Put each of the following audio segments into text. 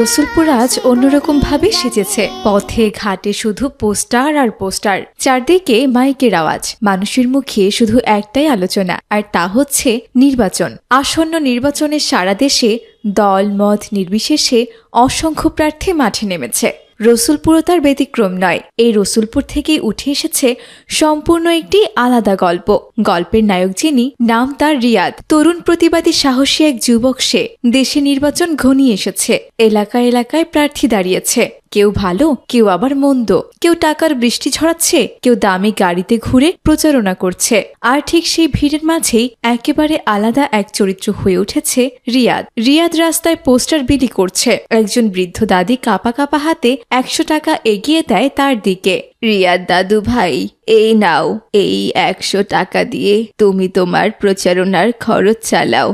রসুলপুর আজ অন্যরকম ভাবে সেজেছে। পথে ঘাটে শুধু পোস্টার আর পোস্টার, চারদিকে মাইকের আওয়াজ, মানুষের মুখে শুধু একটাই আলোচনা, আর তা হচ্ছে নির্বাচন। আসন্ন নির্বাচনে সারা দেশে দল মত নির্বিশেষে অসংখ্য প্রার্থী মাঠে নেমেছে। রসুলপুরও তার ব্যতিক্রম নয়। এই রসুলপুর থেকেই উঠে এসেছে সম্পূর্ণ একটি আলাদা গল্প। গল্পের নায়ক যিনি, নাম তার রিয়াদ। তরুণ প্রতিবাদী সাহসী এক যুবক সে। দেশে নির্বাচন ঘনিয়ে এসেছে। এলাকায় এলাকায় প্রার্থী দাঁড়িয়েছে। কেউ ভালো, কেউ আবার মন্দ। কেউ টাকার বৃষ্টি ঝরাচ্ছে, কেউ দামি গাড়িতে ঘুরে প্রচারণা করছে। আর ঠিক সেই ভিড়ের মাঝেই একেবারে আলাদা এক চরিত্র হয়ে উঠেছে রিয়াদ। রিয়াদ রাস্তায় পোস্টার বিলি করছে। একজন বৃদ্ধ দাদি কাঁপা কাঁপা হাতে 100 টাকা এগিয়ে দেয় তার দিকে। রিয়াদ দাদু ভাই, এই নাও, এই 100 টাকা দিয়ে তুমি তোমার প্রচারণার খরচ চালাও।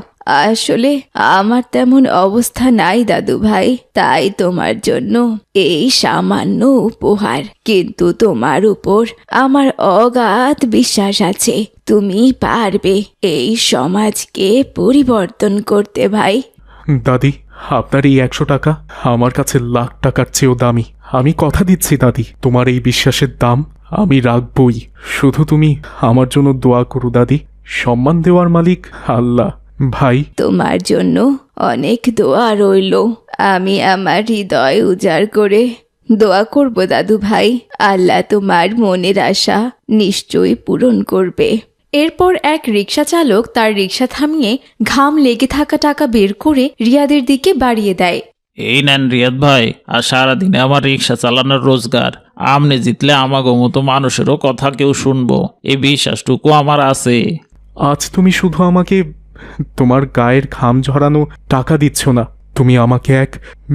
আসলে আমার তেমন অবস্থা নাই দাদু ভাই, তাই তোমার জন্য এই সামান্য উপহার। কিন্তু তোমার উপর আমার অগাধ বিশ্বাস আছে, তুমি পারবে এই সমাজকে পরিবর্তন করতে ভাই। দাদি, আপনার এই 100 টাকা আমার কাছে লাখ টাকার চেয়েও দামি। আমি কথা দিচ্ছি দাদি, তোমার এই বিশ্বাসের দাম আমি রাখবই। শুধু তুমি আমার জন্য দোয়া করো দাদি। সম্মান দেওয়ার মালিক আল্লাহ। ভাই, তোমার জন্য অনেক দোয়া রইল। আমি আমার হৃদয় উজাড় করে দোয়া করব দাদু ভাই। আল্লাহ তোমার মনের আশা নিশ্চয়ই পূরণ করবে। এরপর এক রিকশা চালক তার রিকশা থামিয়ে ঘাম লেগে থাকা টাকা বের করে রিয়াদের দিকে বাড়িয়ে দেয়। এই নেন রিয়াদ ভাই, আর সারাদিনে আমার রিক্সা চালানোর রোজগার। আমনে জিতলে আমাগো মতো মানুষেরও কথা কেউ শুনবো, এই বিশ্বাসটুকু আমার আছে। আজ তুমি শুধু আমাকে তোমার গায়ের ঘাম ঝরানো টাকা দিচ্ছ না, তুমি আমাকে এক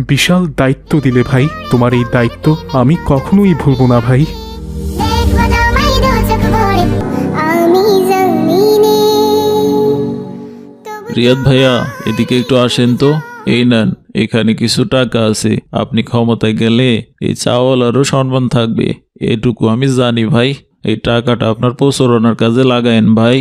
বিশাল দায়িত্ব দিলে ভাই। তোমার এই দায়িত্ব আমি কখনোই ভুলবো না ভাই। রিয়াদ ভাইয়া, এদিকে একটু আসেন তো। এই নেন, এখানে কিছু টাকা আছে। আপনি ক্ষমতায় গেলে এই চাওয়ালারও সম্মান থাকবে, এটুকু আমি জানি ভাই। এই টাকাটা আপনার প্রচারণার কাজে লাগায়েন ভাই।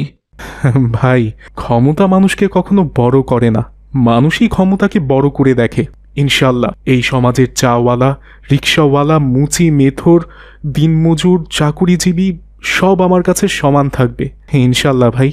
ভাই, ক্ষমতা মানুষকে কখনো বড় করে না, মানুষই ক্ষমতাকে বড় করে দেখে। ইনশাল্লাহ এই সমাজের চাওয়ালা, রিক্সাওয়ালা, মুচি মেথর, দিনমজুর, চাকুরিজীবী সব আমার কাছে সমান থাকবে ইনশাল্লাহ ভাই।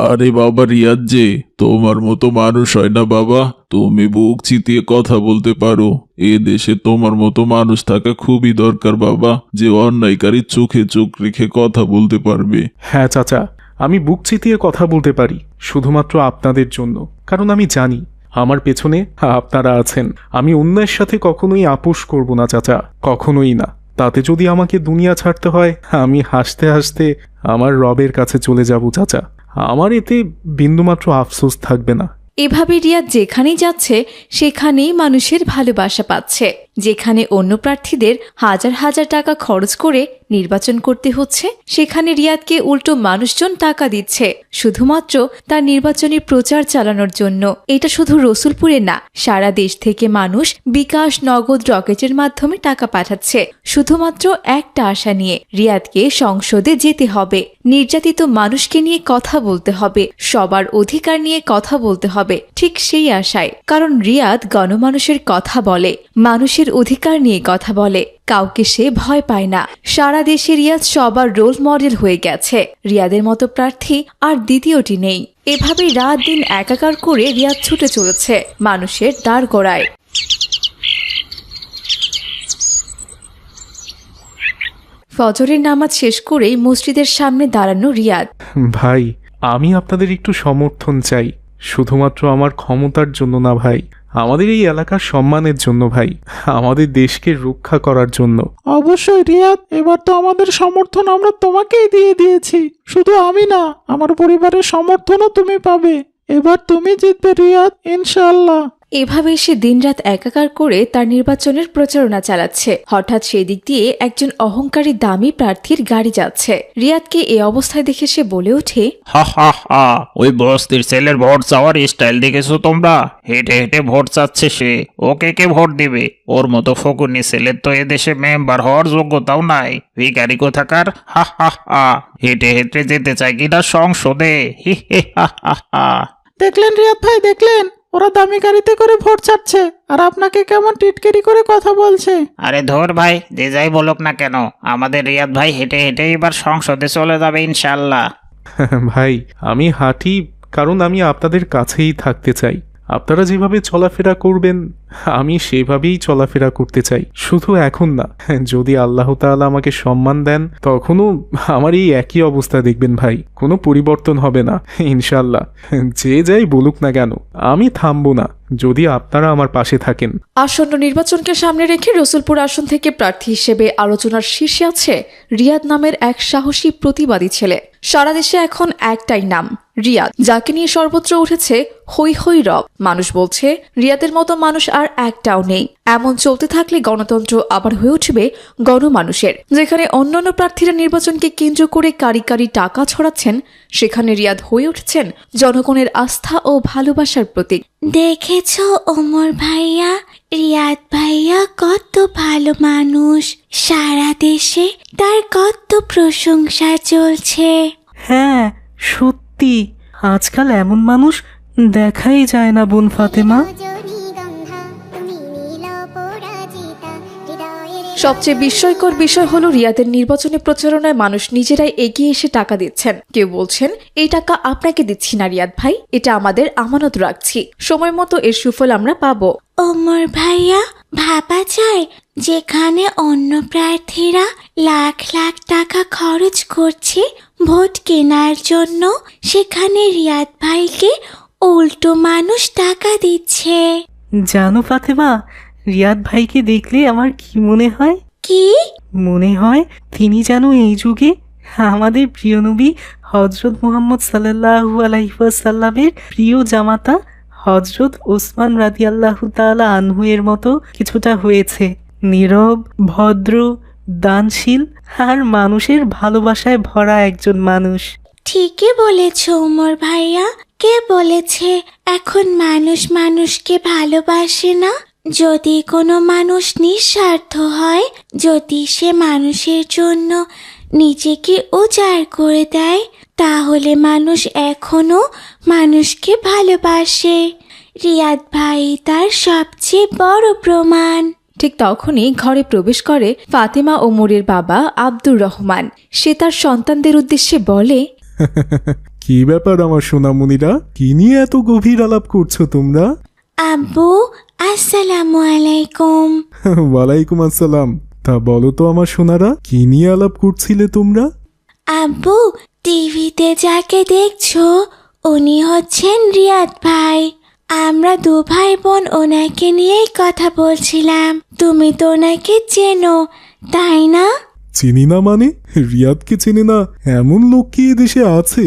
আরে বাবা রিয়াদ, যে তোমার মতো মানুষ হয় না বাবা। তুমি বুক চিতিয়ে কথা বলতে পারো। এ দেশে তোমার মতো মানুষ থাকা খুবই দরকার বাবা, যে অন্যায়কারী চোখে চোখ রেখে কথা বলতে পারবে। হ্যাঁ চাচা, আমি বুক চিতিয়ে কথা বলতে পারি শুধুমাত্র আপনাদের জন্য, কারণ আমি জানি আমার পেছনে আপনারা আছেন। আমি অন্যের সাথে কখনোই আপোষ করব না চাচা, কখনোই না। তাতে যদি আমাকে দুনিয়া ছাড়তে হয়, আমি হাসতে হাসতে আমার রবের কাছে চলে যাব চাচা। আমার এতে বিন্দুমাত্র আফসোস থাকবে না। এভাবে রিয়াদ যেখানেই যাচ্ছে সেখানেই মানুষের ভালোবাসা পাচ্ছে। যেখানে অন্য প্রার্থীদের হাজার হাজার টাকা খরচ করে নির্বাচন করতে হচ্ছে, সেখানে রিয়াদকে উল্টো মানুষজন টাকা দিচ্ছে শুধুমাত্র তার নির্বাচনী প্রচার চালানোর জন্য। এটা শুধু রসুলপুরে না, সারা দেশ থেকে মানুষ বিকাশ, নগদ, রকেটের মাধ্যমে টাকা পাঠাচ্ছে শুধুমাত্র একটা আশা নিয়ে, রিয়াদকে সংসদে যেতে হবে। নির্যাতিত মানুষকে নিয়ে কথা বলতে হবে, সবার অধিকার নিয়ে কথা বলতে হবে, ঠিক সেই আশায়। কারণ রিয়াদ গণমানুষের কথা বলে, মানুষের অধিকার নিয়ে কথা বলে, কাউকে সে ভয় পায় না। সারা দেশে রিয়াদ সবার রোল মডেল হয়ে গেছে। রিয়াদের মতো প্রার্থী আর দ্বিতীয়টি নেই। এভাবে রাত দিন একাকার করে রিয়াদ ছুটে চলেছে মানুষের দ্বার গোড়ায়। ফজরের নামাজ শেষ করেই মসজিদের সামনে দাঁড়ানো রিয়াদ। ভাই, আমি আপনাদের একটু সমর্থন চাই, শুধুমাত্র আমার ক্ষমতার জন্য না ভাই, আমাদের এই এলাকার সম্মানের জন্য ভাই, আমাদের দেশকে রক্ষা করার জন্য। অবশ্যই রিয়াদ, এবার তো আমাদের সমর্থন আমরা তোমাকেই দিয়ে দিয়েছি। শুধু আমি না, আমার পরিবারের সমর্থনও তুমি পাবে। এবার তুমি জিতবে রিয়াদ, ইনশাআল্লাহ। এভাবে সে দিনরাত একাকার করে তার নির্বাচনের প্রচারণা চালাচ্ছে। হঠাৎ সেই দিক দিয়ে একজন অহংকারী দামি প্রার্থীর গাড়ি যাচ্ছে। রিয়াদকে এ অবস্থায় দেখে সে বলে ওঠে, হা হা হা, ওই বস্তির ছেলের ভোট চাওয়ার স্টাইল দেখেছো তোমরা? হেঁটে হেঁটে ভোট চাচ্ছে সে। ওকে কে ভোট দিবে? ওর মতো ফকুনি ছেলের তো এদেশে মেম্বার হওয়ার যোগ্যতাও নাই। ভিখারি কোথাকার। হা হা হা, হেঁটে হেঁটে যেতে চাই কিনা সংসদে। হি হি হা হা হা। দেখলেন রিয়াদ ভাই, দেখলেন? ওরা দামি গাড়িতে করে ভোট চাচ্ছে আর আপনাকে কেমন টিটকারি করে কথা বলছে। আরে ধর ভাই, যে যাই বলুক না কেন, আমাদের রিয়াদ ভাই হেঁটে হেঁটে এবার সংসদে চলে যাবে ইনশাল্লাহ। ভাই, আমি হাঁটি কারণ আমি আপনাদের কাছেই থাকতে চাই। আপনারা যেভাবে চলাফেরা করবেন আমি সেভাবেই চলাফেরা করতে চাই, শুধু এখন না, যদি আল্লাহ তাআলা আমাকে সম্মান দেন তখনও আমার এই একই অবস্থা দেখবেন ভাই, কোনো পরিবর্তন হবে না ইনশাল্লাহ। যে যাই বলুক না কেন আমি থামবো না যদি আপনারা আমার পাশে থাকেন। আসন্ন নির্বাচনকে সামনে রেখে রসুলপুর আসন থেকে প্রার্থী হিসেবে আলোচনার শীর্ষে আছে রিয়াদ নামের এক সাহসী প্রতিবাদী ছেলে। সারা দেশে এখন একটাই নাম, রিয়াদ, যাকে নিয়ে সর্বত্র উঠেছে হৈ হৈ রব। মানুষ বলছে রিয়াদের মতো মানুষ আর একটাও নেই। এমন চলতে থাকলে গণতন্ত্র আবার হয়ে উঠবে গণমানুষের। যেখানে অন্যান্য প্রার্থীরা নির্বাচনকে কেন্দ্র করে কারি কারি টাকা ছড়াচ্ছেন, সেখানে রিয়াদ হয়ে উঠছেন জনগণের আস্থা ও ভালোবাসার প্রতীক। দেখেছো ওমর ভাইয়া, রিয়াদ ভাইয়া কত ভালো মানুষ, সারা দেশে তার কত প্রশংসা চলছে। হ্যাঁ সত্যি, আজকাল এমন মানুষ দেখাই যায় না বোন ফাতেমা। সবচেয়ে বিস্ময়কর বিষয় হলো রিয়াদের নির্বাচনী প্রচারণায় মানুষ নিজেরাই এগিয়ে এসে টাকা দিচ্ছেন। কেউ বলছেন এই টাকা আপনাকে দিচ্ছি না রিয়াদ ভাই, এটা আমাদের আমানত রাখছি, সময় মতো এর সুফল আমরা পাবো। ওমর ভাইয়া, ভাবা যায় যেখানে অন্য প্রার্থীরা লাখ লাখ টাকা খরচ করছে ভোট কেনার জন্য, সেখানে রিয়াদ ভাইকে উল্টো মানুষ টাকা দিচ্ছে। জানো ফাতেমা, রিয়াদ ভাইকে দেখলে আমার কি মনে হয়? কি মনে হয় তিনি যেন এই যুগে আমাদের প্রিয় নবী হজরত মুহাম্মদ সাল্লাল্লাহু আলাইহি ওয়াসাল্লামের প্রিয় জামাতা হজরত ওসমান রাদিয়াল্লাহু তাআলা আনহু এর মতো কিছুটা হয়েছে। নীরব, ভদ্র, দানশীল আর মানুষের ভালোবাসায় ভরা একজন মানুষ। ঠিকই বলেছ ওমর ভাইয়া। কে বলেছে এখন মানুষ মানুষকে ভালোবাসে না? যদি কোনো মানুষ নিঃস্বার্থ হয়, যদি সে মানুষের জন্য নিজেকে উজাড় করে দেয়, তাহলে মানুষ এখনো মানুষকে ভালোবাসে। রিয়াদ ভাই তার সবচেয়ে বড় প্রমাণ। ঠিক তখনই ঘরে প্রবেশ করে ফাতেমা ওমরের বাবা আব্দুর রহমান। সে তার সন্তানদের উদ্দেশ্যে বলে, কি ব্যাপার আমার সোনামণিরা, কি নিয়ে এত গভীর আলাপ করছো তোমরা? আব্বু, আসসালামু আলাইকুম। ওয়ালাইকুম আসসালাম। তা বলো তো আমার সোনারা, কি নিয়ে আলাপ করছিলে তোমরা? আব্বু, টিভিতে যাকে দেখছো উনি হচ্ছেন রিয়াদ ভাই। আমরা দু ভাই বোন ওনাকে নিয়েই কথা বলছিলাম। তুমি তো ওনাকে চেনো, তাই না? চিনি না মানে? রিয়াদকে চেনে না এমন লোক কি এদেশে আছে?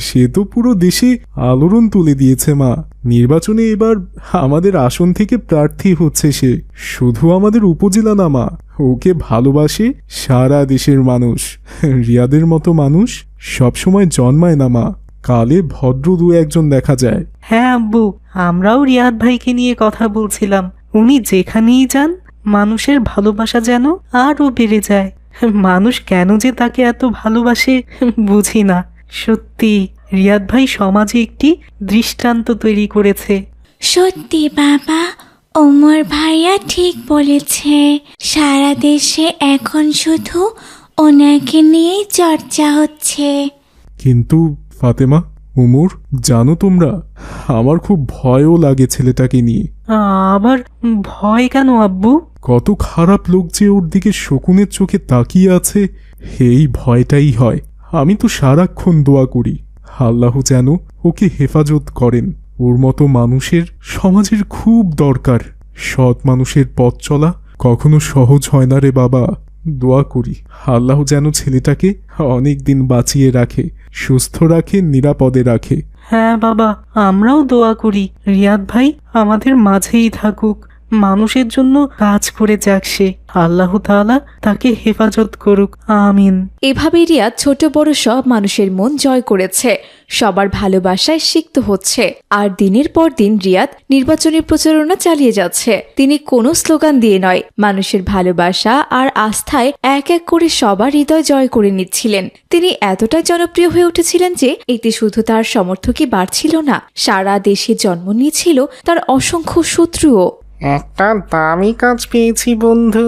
সে তো পুরো দেশে আলোড়ন তুলে দিয়েছে মা। নির্বাচনে এবার আমাদের আসন থেকে প্রার্থী হচ্ছে সে। শুধু আমাদের উপজেলা না মা, ওকে ভালোবাসে সারা দেশের মানুষ। রিয়াদের মতো মানুষ সবসময় জন্মায় না মা, কালে ভদ্র দু একজন দেখা যায়। হ্যাঁ আব্বু, আমরাও রিয়াদ ভাইকে নিয়ে কথা বলছিলাম। উনি যেখানেই যান মানুষের ভালোবাসা যেন আরও বেড়ে যায়। মানুষ কেন যে তাকে এত ভালোবাসে বুঝি না। সত্যি রিয়াদ ভাই সমাজে একটি দৃষ্টান্ত তৈরি করেছে। সত্যি বাবা, ওমর ভাইয়া ঠিক বলেছে। সারা দেশে এখন শুধু ওনাকে নিয়েই চর্চা হচ্ছে। কিন্তু ফাতেমা, উমর, জানো তোমরা, আমার খুব ভয়ও লাগে ছেলেটাকে নিয়ে। আবার ভয় কেন আব্বু? কত খারাপ লোক যে ওর দিকে শকুনের চোখে তাকিয়ে আছে, এই ভয়টাই হয়। আমি তো সারাক্ষণ দোয়া করি আল্লাহ যেন ওকে হেফাজত করেন। ওর মতো মানুষের সমাজের খুব দরকার। সৎ মানুষের পথ চলা কখনো সহজ হয় না রে বাবা। দোয়া করি আল্লাহ যেন ছেলেটাকে অনেক দিন বাঁচিয়ে রাখে, সুস্থ রাখে, নিরাপদে রাখে। হ্যাঁ বাবা, আমরাও দোয়া করি রিয়াদ ভাই আমাদের মাঝেই থাকুক, মানুষের জন্য কাজ করে যাক সে। আল্লাহ তাআলা তাকে হেফাজত করুক, আমিন। এভাবে রিয়াদ ছোট বড় সব মানুষের মন জয় করেছে, সবার ভালোবাসায় সিক্ত হচ্ছে। আর দিনের পর দিন রিয়াদ নির্বাচনী প্রচারণা চালিয়ে যাচ্ছে। তিনি কোনো স্লোগান দিয়ে নয়, মানুষের ভালোবাসা আর আস্থায় এক এক করে সবার হৃদয় জয় করে নিচ্ছিলেন। তিনি এতটাই জনপ্রিয় হয়ে উঠেছিলেন যে এতে শুধু তার সমর্থকই বাড়ছিল না, সারা দেশে জন্ম নিয়েছিল তার অসংখ্য শত্রুও। একটা দামি কাজ পেয়েছি বন্ধু।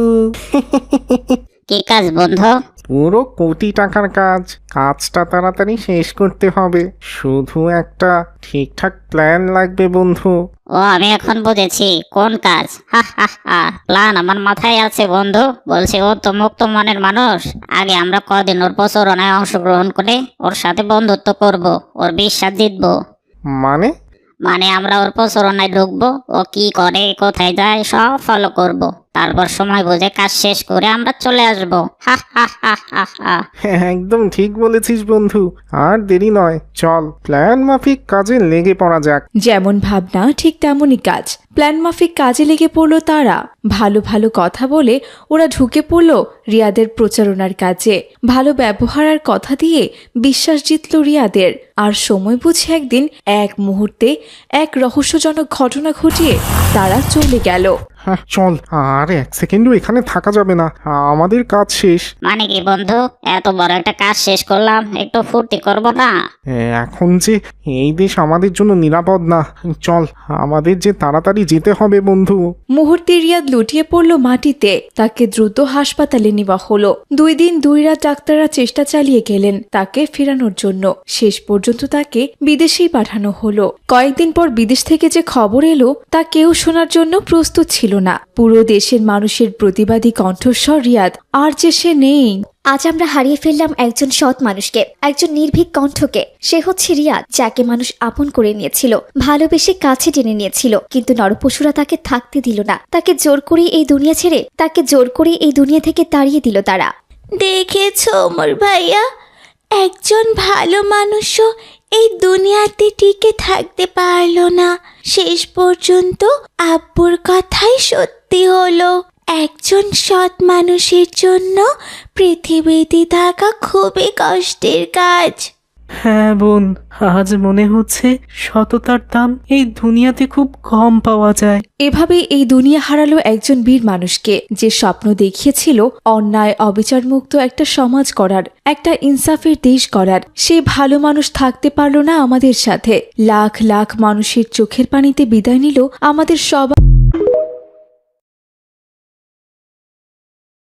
কি কাজ বন্ধু? পুরো কোটি টাকার কাজ। কাজটা তাড়াতাড়ি শেষ করতে হবে, শুধু একটা ঠিকঠাক প্ল্যান লাগবে বন্ধু। ও আমি এখন বুঝেছি কোন কাজ। হা হা হা, প্ল্যান আমার মাথায় আছে বন্ধু। বলছি ও তো মুক্ত মনের মানুষ, আগে আমরা কদিন ওর প্রচারণায় অংশগ্রহণ করে ওর সাথে বন্ধুত্ব করব, ওর বিশ্বাস জিতবো। মানে আমরা ওর প্রচারণায় ঢুকবো, ও কি করে কোথায় যায় সব ফলো করব, তারপর সময় বুঝে কাজ শেষ করে আমরা চলে আসবো। হা হা হা হা হা। হ্যাঁ, একদম ঠিক বলেছিস বন্ধু। আর দেরি নয়, চল প্ল্যান মাফিক কাজে লেগে পড়া যাক। যেমন ভাবনা ঠিক তেমনই কাজ। প্ল্যান মাফিক কাজে লেগে পড়ল তারা। ভালো ভালো কথা বলে ওরা ঢুকে পড়ল রিয়াদের প্রচারণার কাজে। ভালো ব্যবহার আর কথা দিয়ে বিশ্বাস জিতল রিয়াদের। আর সময় বুঝে একদিন এক মুহূর্তে এক রহস্যজনক ঘটনা ঘটিয়ে তারা চলে গেল। হ্যাঁ চল, আর এক সেকেন্ডও এখানে থাকা যাবে না, আমাদের কাজ শেষ। মানে কি বন্ধু, এত বড় একটা কাজ শেষ করলাম, একটু ফুর্তি করব না? এখন যে এই দেশ আমাদের জন্য নিরাপদ না, চল আমাদের যে তাড়াতাড়ি যেতে হবে বন্ধু। মুহূর্তে রিয়াদ লুটিয়ে পড়ল মাটিতে। তাকে দ্রুত হাসপাতালে নেওয়া হলো। 2 দিন 2 রাত ডাক্তাররা চেষ্টা চালিয়ে গেলেন তাকে ফেরানোর জন্য। শেষ পর্যন্ত তাকে বিদেশেই পাঠানো হলো। কয়েকদিন পর বিদেশ থেকে যে খবর এলো তা কেউ শোনার জন্য প্রস্তুত ছিল না। পুরো দেশের মানুষের প্রতিবাদী কণ্ঠস্বর রিয়াদ আর যে সে নেই। আজ আমরা হারিয়ে ফেললাম একজন সৎ মানুষকে, একজন নির্ভীক কণ্ঠকে। সে হচ্ছে রিয়াদ, যাকে মানুষ আপন করে নিয়েছিল, ভালোবেসে কাছে টেনে নিয়েছিল। কিন্তু নরপশুরা তাকে থাকতে দিল না, তাকে জোর করে এই দুনিয়া থেকে তাড়িয়ে দিল তারা। দেখেছো ওমর ভাইয়া, একজন ভালো মানুষও এই দুনিয়াতে টিকে থাকতে পারলো না। শেষ পর্যন্ত আব্বুর কথাই সত্যি হলো। একজন সৎ মানুষের জন্য পৃথিবীতে থাকা খুবই কষ্টের কাজ। হ্যাঁ বোন, আজ মনে হচ্ছে সততার দাম এই দুনিয়াতে খুব কম পাওয়া যায়। এভাবেই এই দুনিয়া হারালো একজন বীর মানুষকে, যে স্বপ্ন দেখিয়েছিল অন্যায় অবিচার মুক্ত একটা সমাজ করার, একটা ইনসাফের দেশ করার। সে ভালো মানুষ থাকতে পারলো না আমাদের সাথে। লাখ লাখ মানুষের চোখের পানিতে বিদায় নিল আমাদের সবার